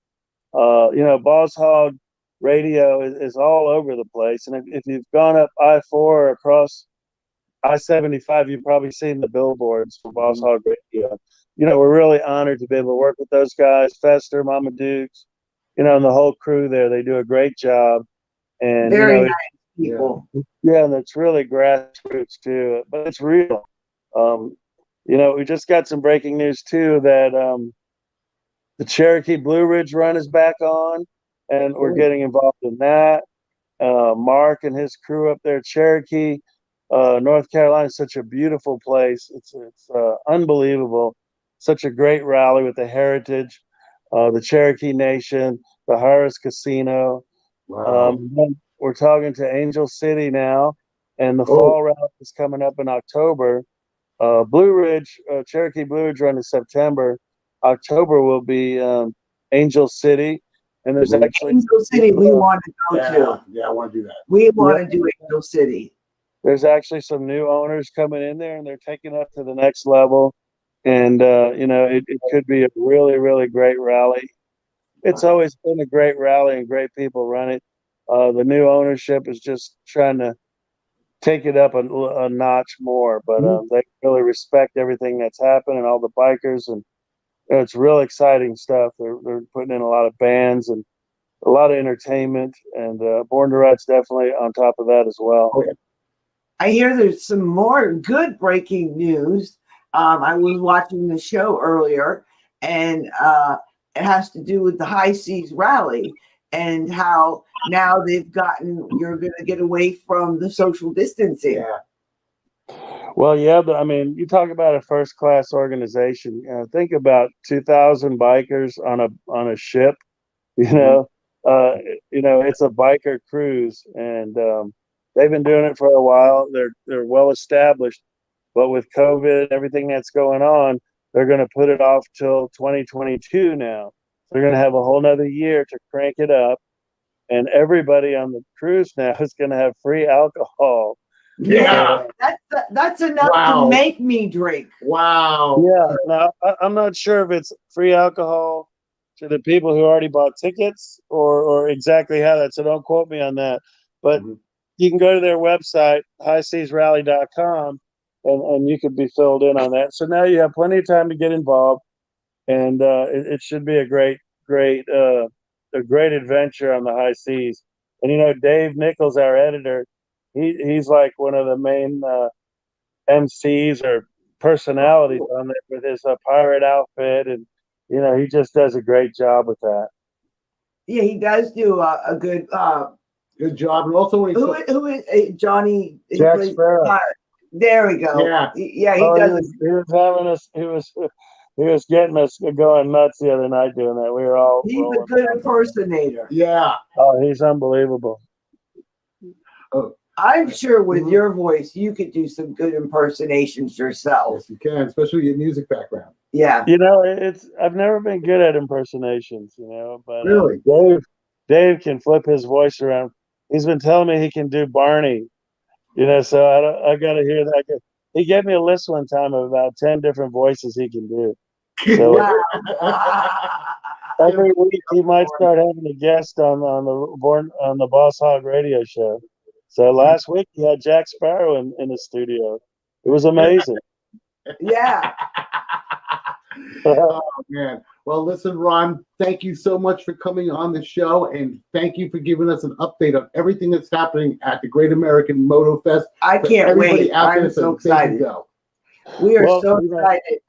You know, Boss Hog Radio is all over the place. And if you've gone up I-4 or across I-75, you've probably seen the billboards for Boss Hog Radio. You know, we're really honored to be able to work with those guys, Fester, Mama Dukes, you know, and the whole crew there. They do a great job. And Very you know, nice people. Yeah, and it's really grassroots too, but it's real. You know, we just got some breaking news too that the Cherokee Blue Ridge Run is back on. And we're getting involved in that. Mark and his crew up there, Cherokee, North Carolina is such a beautiful place. It's unbelievable. Such a great rally with the heritage, the Cherokee Nation, the Harris Casino. Wow. We're talking to Angel City now, and the fall rally is coming up in October. Blue Ridge, Cherokee Blue Ridge Run in September. October will be Angel City. And there's actually Angel City we want to go to. Yeah, I want to do that. We want to do Angel City. There's actually some new owners coming in there and they're taking it to the next level. And, you know, it could be a really, really great rally. It's always been a great rally and great people run it. The new ownership is just trying to take it up a notch more, but they really respect everything that's happened and all the bikers, and you know, it's real exciting stuff. They're putting in a lot of bands and a lot of entertainment, and Born to Ride's definitely on top of that as well. I hear there's some more good breaking news. I was watching the show earlier, and it has to do with the High Seas Rally and how now you're going to get away from the social distancing. Yeah. Well, yeah, but I mean, you talk about a first-class organization. Think about 2,000 bikers on a ship. You know, uh, it's a biker cruise, and they've been doing it for a while. They're well established, but with COVID and everything that's going on, they're going to put it off till 2022 now. They're going to have a whole nother year to crank it up, and everybody on the cruise now is going to have free alcohol. Yeah, that's enough Wow. to make me drink. Wow. Yeah. Now, I'm not sure if it's free alcohol to the people who already bought tickets or exactly how that. So don't quote me on that. But you can go to their website, highseasrally.com, and you could be filled in on that. So now you have plenty of time to get involved, and it should be a great adventure on the high seas. And Dave Nichols, our editor, he's like one of the main MCs or personalities on there with his pirate outfit, and he just does a great job with that. Yeah, he does do a good good job. And also when who is Johnny? he Jack plays Sparrow. pirate. There we go. Yeah. He Oh, does. he was having us. He was getting us going nuts the other night doing that. We were all. He's a rolling good around. impersonator. Yeah. Oh, he's unbelievable. Oh, I'm sure with your voice, you could do some good impersonations yourself. yes, you can, especially your music background. Yeah. I've never been good at impersonations, but Really? Dave can flip his voice around. He's been telling me he can do Barney, so I got to hear that. He gave me a list one time of about 10 different voices he can do. So every week he might start having a guest on the Boss Hog radio show. So last week he had Jack Sparrow in the studio. It was amazing. Yeah. Oh, man. Well, listen, Ron, thank you so much for coming on the show, and thank you for giving us an update on everything that's happening at the Great American Moto Fest. I For can't everybody wait. out there, I'm so they can excited. go. We are Well, so excited.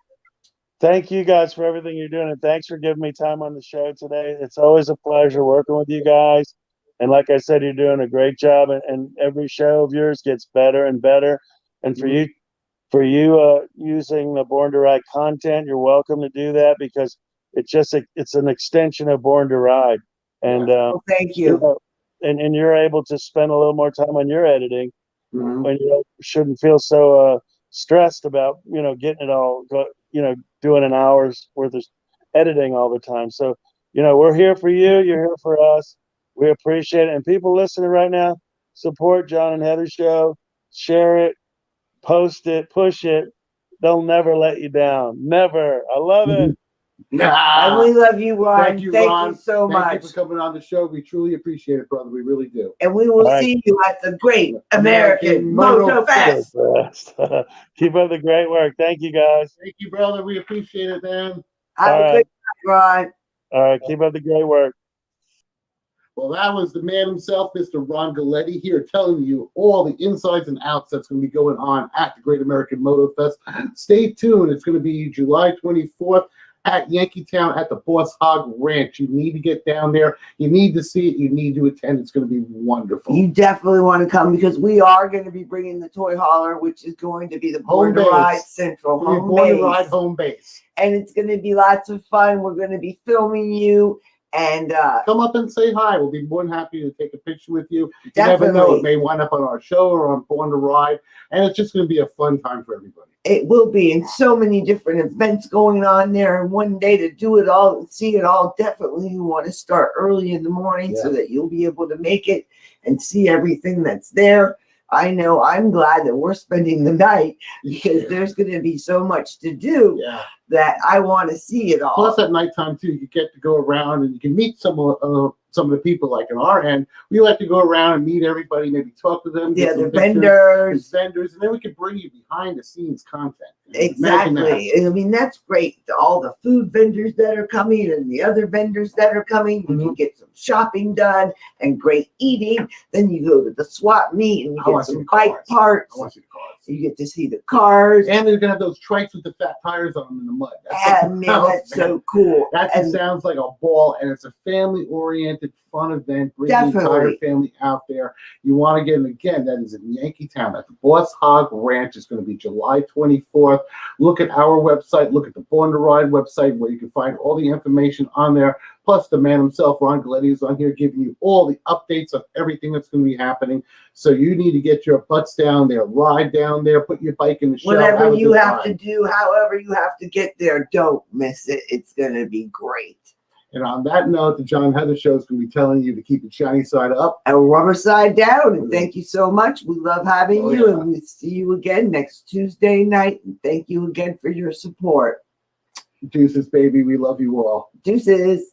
Thank you guys for everything you're doing, and thanks for giving me time on the show today. It's always a pleasure working with you guys. And like I said, you're doing a great job, and every show of yours gets better and better. And for you using the Born to Ride content, you're welcome to do that, because it's an extension of Born to Ride. And Thank you. And you're able to spend a little more time on your editing Mhm. when you shouldn't feel so stressed about getting it all doing an hour's worth of editing all the time. So we're here for you, you're here for us. We appreciate it. And people listening right now, support John and Heather show, share it, post it, push it. They'll never let you down. Never. I love it. And we love you, Ron. Thank you, Thank Ron. you so Thank much. you for coming on the show. We truly appreciate it, brother. We really do. And we will All right. see you at the Great American Moto Fest. Keep up the great work. Thank you, guys. Thank you, brother. We appreciate it, man. Have a good night, Ron. All right. Keep up the great work. Well, that was the man himself, Mr. Ron Galletti, here telling you all the insides and outs that's going to be going on at the Great American Moto Fest. Stay tuned. It's going to be July 24th at Yankeetown at the Boss Hog Ranch. You need to get down there. You need to see it. You need to attend. It's going to be wonderful. You definitely want to come, because we are going to be bringing the toy hauler, which is going to be the Born to base. Ride Central We're home Born to base. Ride home base. And it's going to be lots of fun. We're going to be filming you. And come up and say hi. We'll be more than happy to take a picture with you. You never know. Definitely. It may wind up on our show or on Born to Ride. And it's just going to be a fun time for everybody. it will be, and so many different events going on there. And one day to do it all and see it all, definitely you want to start early in the morning so that you'll be able to make it and see everything that's there. I know I'm glad that we're spending the night because there's going to be so much to do that I want to see it all. Plus, at nighttime too, you get to go around and you can meet some of the people. Like on our end, we like to go around and meet everybody, maybe talk to them. Yeah, get some the pictures, vendors, and then we can bring you behind the scenes content. Exactly. I mean, that's great. All the food vendors that are coming and the other vendors that are coming, you can get some shopping done and great eating. Then you go to the swap meet and you get some bike parts. You get to see the cars. And they're gonna have those trikes with the fat tires on them in the mud. Ah, something man, else, that's so cool. That just And sounds like a ball, and it's a family-oriented, fun event. Bring the entire Definitely. family out there. You want to get them again. That is in Yankeetown at the Boss Hog Ranch. It's going to be July 24th. Look at our website. Look at the Born to Ride website, where you can find all the information on there. Plus, the man himself, Ron Galletti, is on here giving you all the updates of everything that's going to be happening. So you need to get your butts down there, ride down there, put your bike in the shell. whatever have a you good have time. to do, however you have to get there, don't miss it. It's going to be great. And on that note, the John Heather Show is going to be telling you to keep the shiny side up. And rubber side down. And thank you so much. We love having Oh, you. yeah. And we'll see you again next Tuesday night. And thank you again for your support. Deuces, baby. We love you all. Deuces.